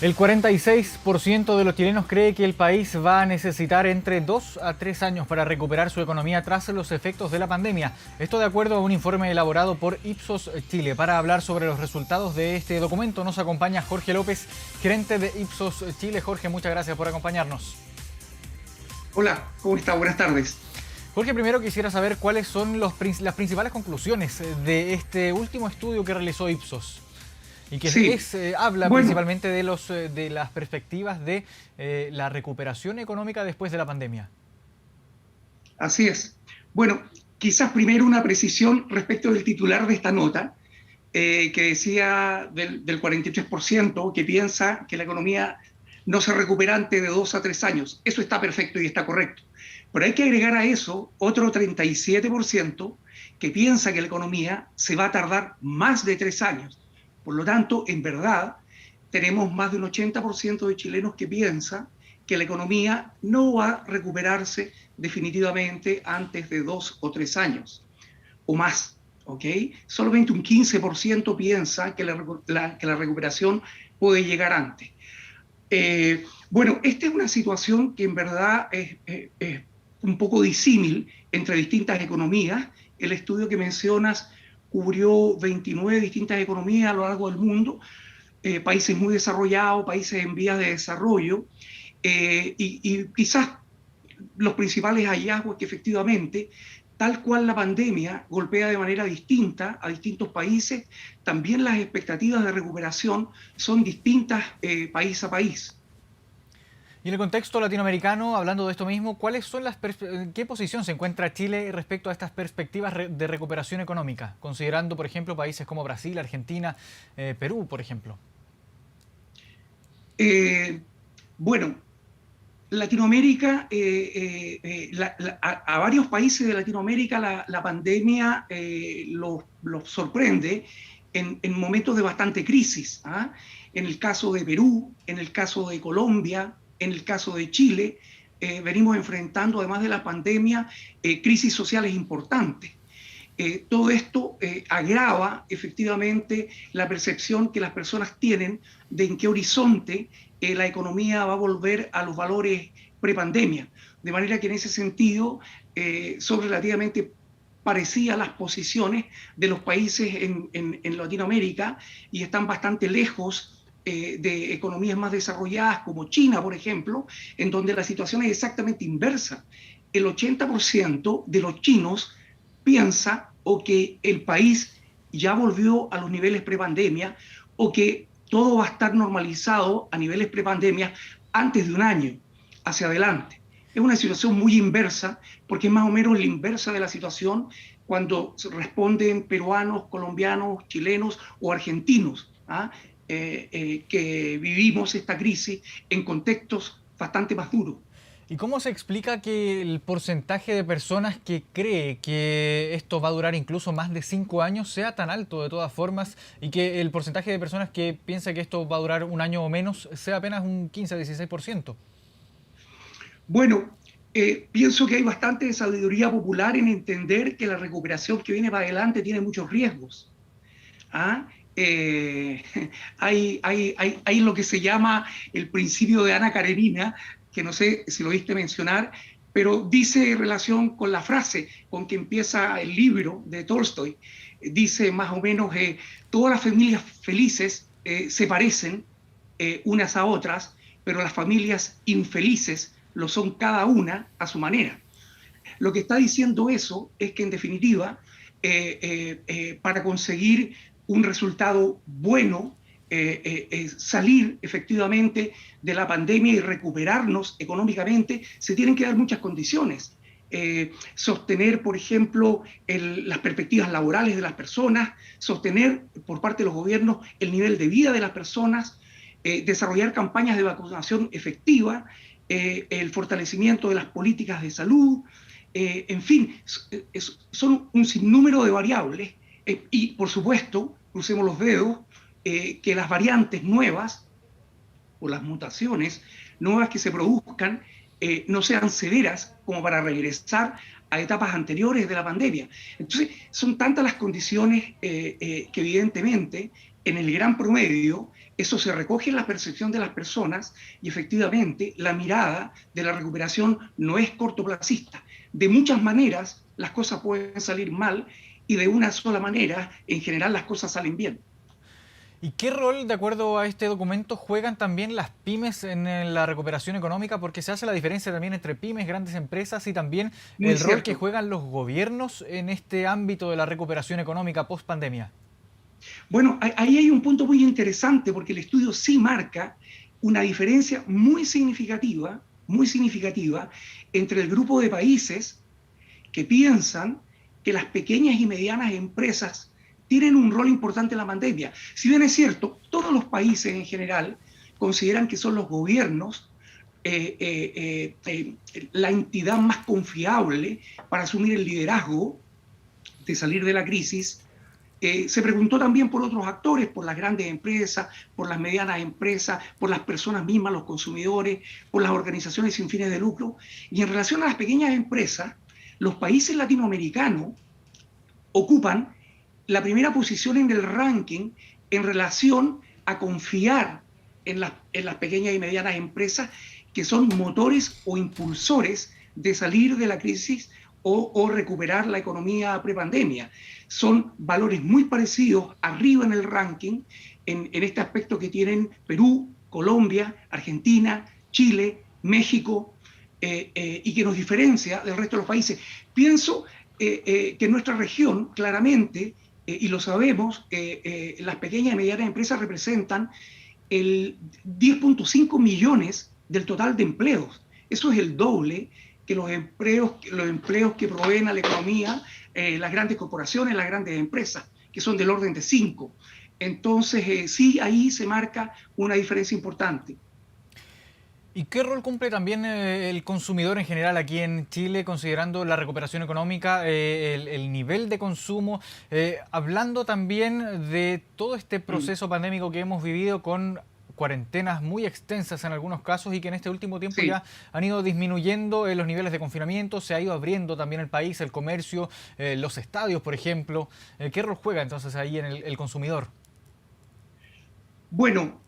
El 46% de los chilenos cree que el país va a necesitar entre 2 a 3 años para recuperar su economía tras los efectos de la pandemia. Esto de acuerdo a un informe elaborado por Ipsos Chile. Para hablar sobre los resultados de este documento nos acompaña Jorge López, gerente de Ipsos Chile. Jorge, muchas gracias por acompañarnos. Hola, ¿cómo está? Buenas tardes. Jorge, primero quisiera saber cuáles son las principales conclusiones de este último estudio que realizó Ipsos. Y que Sí, habla bueno, principalmente de las perspectivas de la recuperación económica después de la pandemia. así es. Bueno, quizás primero una precisión respecto del titular de esta nota, que decía del 43% que piensa que la economía no se recupera antes de 2 a 3 años. Eso está perfecto y está correcto. Pero hay que agregar a eso otro 37% que piensa que la economía se va a tardar más de 3 años. Por lo tanto, en verdad, tenemos más de un 80% de chilenos que piensa que la economía no va a recuperarse definitivamente antes de 2 o 3 años o más. ¿Ok? Solamente un 15% piensa que la recuperación puede llegar antes. Bueno, esta es una situación que en verdad es un poco disímil entre distintas economías. El estudio que mencionas cubrió 29 distintas economías a lo largo del mundo, países muy desarrollados, países en vías de desarrollo, y quizás los principales hallazgos es que efectivamente, tal cual la pandemia golpea de manera distinta a distintos países, también las expectativas de recuperación son distintas país a país. Y en el contexto latinoamericano, hablando de esto mismo, ¿qué posición se encuentra Chile respecto a estas perspectivas de recuperación económica? Considerando, por ejemplo, países como Brasil, Argentina, Perú, por ejemplo. Eh, bueno, Latinoamérica, a varios países de Latinoamérica la pandemia los sorprende en momentos de bastante crisis. ¿Ah? En el caso de Perú, en el caso de Colombia, en el caso de Chile, venimos enfrentando, además de la pandemia, crisis sociales importantes. Todo esto agrava efectivamente la percepción que las personas tienen de en qué horizonte la economía va a volver a los valores prepandemia. De manera que en ese sentido son relativamente parecidas las posiciones de los países en Latinoamérica y están bastante lejos de economías más desarrolladas como China, por ejemplo, en donde la situación es exactamente inversa. El 80% de los chinos piensa o que el país ya volvió a los niveles prepandemia o que todo va a estar normalizado a niveles prepandemia antes de un año hacia adelante. Es una situación muy inversa porque es más o menos la inversa de la situación cuando responden peruanos, colombianos, chilenos o argentinos, ¿ah? Que vivimos esta crisis en contextos bastante más duros. ¿Y cómo se explica que el porcentaje de personas que cree que esto va a durar incluso más de 5 años sea tan alto de todas formas y que el porcentaje de personas que piensa que esto va a durar un año o menos sea apenas un 15-16%? Bueno, pienso que hay bastante sabiduría popular en entender que la recuperación que viene para adelante tiene muchos riesgos. ¿Ah? Eh, hay lo que se llama el principio de Ana Karenina, que no sé si lo viste mencionar, pero dice en relación con la frase con que empieza el libro de Tolstoy, dice más o menos, todas las familias felices se parecen unas a otras, pero las familias infelices lo son cada una a su manera. Lo que está diciendo eso es que en definitiva, para conseguir un resultado bueno, salir efectivamente de la pandemia y recuperarnos económicamente, se tienen que dar muchas condiciones. Sostener, por ejemplo, las perspectivas laborales de las personas, sostener por parte de los gobiernos el nivel de vida de las personas, desarrollar campañas de vacunación efectiva, el fortalecimiento de las políticas de salud, en fin, son un sinnúmero de variables y, por supuesto, crucemos los dedos, que las variantes nuevas o las mutaciones nuevas que se produzcan no sean severas como para regresar a etapas anteriores de la pandemia. Entonces, son tantas las condiciones que evidentemente en el gran promedio, eso se recoge en la percepción de las personas y efectivamente la mirada de la recuperación no es cortoplacista. De muchas maneras las cosas pueden salir mal y de una sola manera en general las cosas salen bien. ¿Y qué rol, de acuerdo a este documento, juegan también las pymes en la recuperación económica? Porque se hace la diferencia también entre pymes, grandes empresas y también Muy el rol que cierto. juegan los gobiernos en este ámbito de la recuperación económica post pandemia. Bueno, ahí hay un punto muy interesante porque el estudio sí marca una diferencia muy significativa entre el grupo de países que piensan que las pequeñas y medianas empresas tienen un rol importante en la pandemia. Si bien es cierto, todos los países en general consideran que son los gobiernos la entidad más confiable para asumir el liderazgo de salir de la crisis. Se preguntó también por otros actores, por las grandes empresas, por las medianas empresas, por las personas mismas, los consumidores, por las organizaciones sin fines de lucro. Y en relación a las pequeñas empresas, los países latinoamericanos ocupan la primera posición en el ranking en relación a confiar en las pequeñas y medianas empresas que son motores o impulsores de salir de la crisis o recuperar la economía prepandemia. Son valores muy parecidos arriba en el ranking en este aspecto que tienen Perú, Colombia, Argentina, Chile, México, y que nos diferencia del resto de los países. Pienso que en nuestra región, claramente, y lo sabemos, las pequeñas y medianas empresas representan el 10.5 millones del total de empleos. Eso es el doble que los empleos que proveen a la economía las grandes corporaciones, las grandes empresas, que son del orden de 5. Entonces, sí, ahí se marca una diferencia importante. ¿Y qué rol cumple también el consumidor en general aquí en Chile, considerando la recuperación económica, el nivel de consumo, hablando también de todo este proceso pandémico que hemos vivido con cuarentenas muy extensas en algunos casos y que en este último tiempo Sí. ya han ido disminuyendo los niveles de confinamiento, se ha ido abriendo también el país, el comercio, los estadios, por ejemplo? ¿Qué rol juega entonces ahí en el consumidor? Bueno,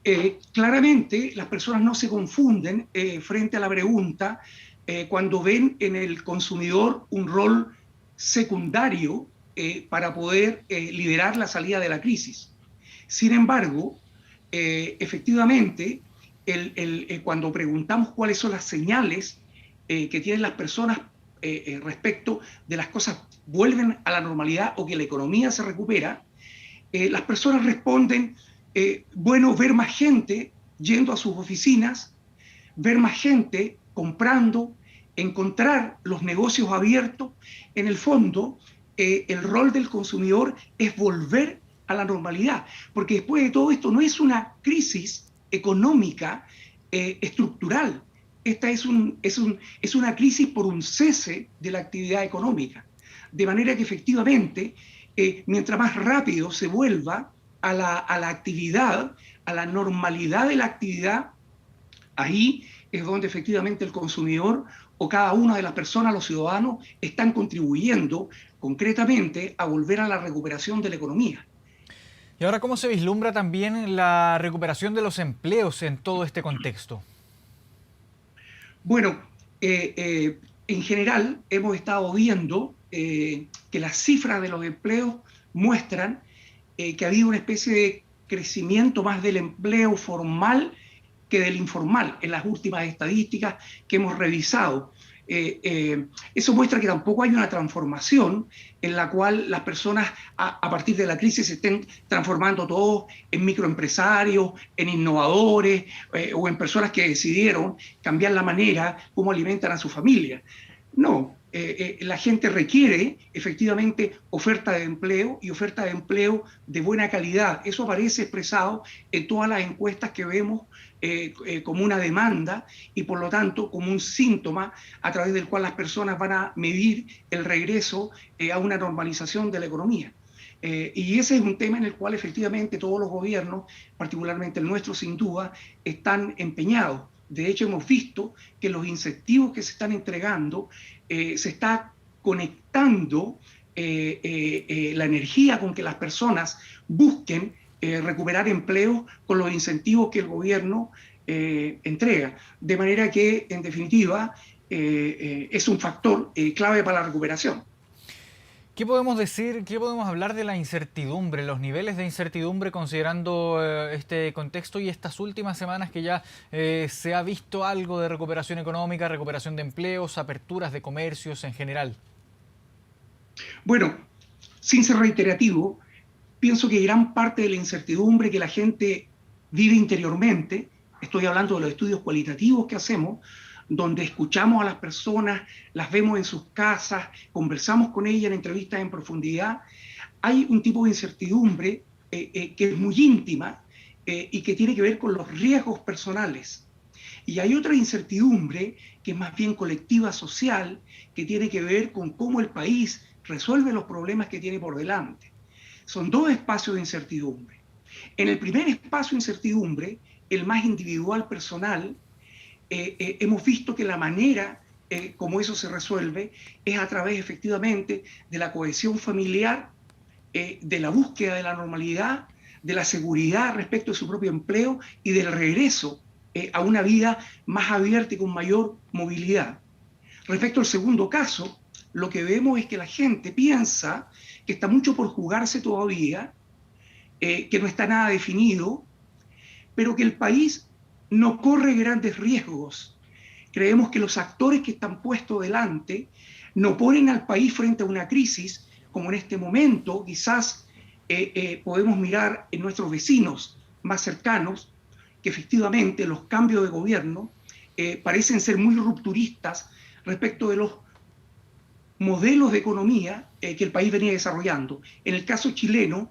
claramente las personas no se confunden frente a la pregunta cuando ven en el consumidor un rol secundario para poder liderar la salida de la crisis. Sin embargo, efectivamente, cuando preguntamos cuáles son las señales que tienen las personas respecto de las cosas vuelven a la normalidad o que la economía se recupera, las personas responden, bueno, ver más gente yendo a sus oficinas, ver más gente comprando, encontrar los negocios abiertos. En el fondo, el rol del consumidor es volver a la normalidad, porque después de todo esto no es una crisis económica estructural. Esta es una crisis por un cese de la actividad económica. De manera que efectivamente, mientras más rápido se vuelva a la actividad, a la normalidad de la actividad, ahí es donde efectivamente el consumidor o cada una de las personas, los ciudadanos, están contribuyendo concretamente a volver a la recuperación de la economía. Y ahora, ¿cómo se vislumbra también la recuperación de los empleos en todo este contexto? Bueno, en general hemos estado viendo que las cifras de los empleos muestran que ha habido una especie de crecimiento más del empleo formal que del informal en las últimas estadísticas que hemos revisado. Eso muestra que tampoco hay una transformación en la cual las personas a partir de la crisis se estén transformando todos en microempresarios, en innovadores o en personas que decidieron cambiar la manera como alimentan a su familia. No, la gente requiere efectivamente oferta de empleo y oferta de empleo de buena calidad. Eso aparece expresado en todas las encuestas que vemos como una demanda y por lo tanto como un síntoma a través del cual las personas van a medir el regreso a una normalización de la economía. Y ese es un tema en el cual efectivamente todos los gobiernos, particularmente el nuestro sin duda, están empeñados. De hecho, hemos visto que los incentivos que se están entregando se está conectando la energía con que las personas busquen recuperar empleo con los incentivos que el gobierno entrega. De manera que, en definitiva, es un factor clave para la recuperación. ¿Qué podemos decir, qué podemos hablar de la incertidumbre, los niveles de incertidumbre considerando este contexto y estas últimas semanas que ya se ha visto algo de recuperación económica, recuperación de empleos, aperturas de comercios en general? Bueno, sin ser reiterativo, pienso que gran parte de la incertidumbre que la gente vive interiormente, estoy hablando de los estudios cualitativos que hacemos, donde escuchamos a las personas, las vemos en sus casas, conversamos con ellas en entrevistas en profundidad, hay un tipo de incertidumbre que es muy íntima y que tiene que ver con los riesgos personales. Y hay otra incertidumbre que es más bien colectiva, social, que tiene que ver con cómo el país resuelve los problemas que tiene por delante. Son dos espacios de incertidumbre. En el primer espacio de incertidumbre, el más individual, personal, hemos visto que la manera como eso se resuelve es a través efectivamente de la cohesión familiar, de la búsqueda de la normalidad, de la seguridad respecto de su propio empleo y del regreso a una vida más abierta y con mayor movilidad. Respecto al segundo caso, lo que vemos es que la gente piensa que está mucho por jugarse todavía, que no está nada definido, pero que el país no corre grandes riesgos. Creemos que los actores que están puestos delante no ponen al país frente a una crisis, como en este momento quizás podemos mirar en nuestros vecinos más cercanos, que efectivamente los cambios de gobierno parecen ser muy rupturistas respecto de los modelos de economía que el país venía desarrollando. En el caso chileno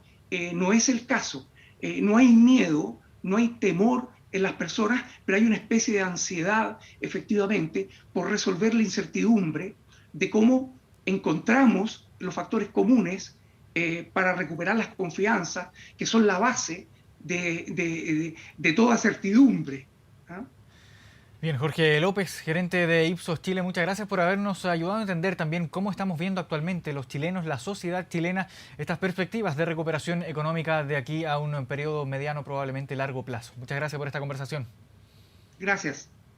no es el caso. No hay miedo, no hay temor en las personas, pero hay una especie de ansiedad, efectivamente, por resolver la incertidumbre de cómo encontramos los factores comunes para recuperar las confianzas, que son la base de toda certidumbre. ¿Ah? Bien, Jorge López, gerente de Ipsos Chile, muchas gracias por habernos ayudado a entender también cómo estamos viendo actualmente los chilenos, la sociedad chilena, estas perspectivas de recuperación económica de aquí a un periodo mediano, probablemente largo plazo. Muchas gracias por esta conversación. Gracias.